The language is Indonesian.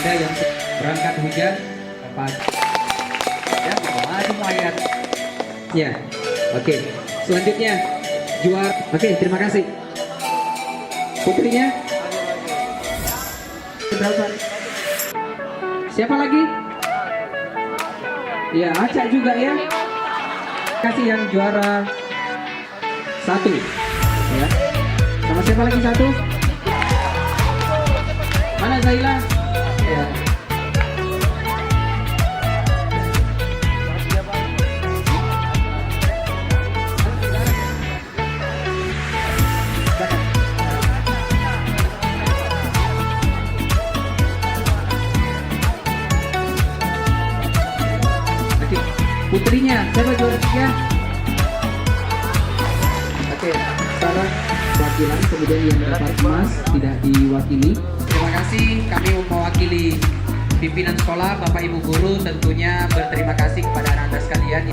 Anda yang berangkat hujan pagi ya, maju mayat ya. Oke, selanjutnya juara. Oke, terima kasih. Putrinya berapa? Siapa lagi? Ya, Aca juga ya. Kasih yang juara 1 ya. Sama siapa lagi 1? Mana Zaila? Ya. Oke, putrinya siapa juara 3? Oke, Sarah wakilan, kemudian yang dapat emas tidak diwakili. Terima kasih, kami mewakili pimpinan sekolah, Bapak Ibu guru tentunya berterima kasih kepada anak-anak sekalian.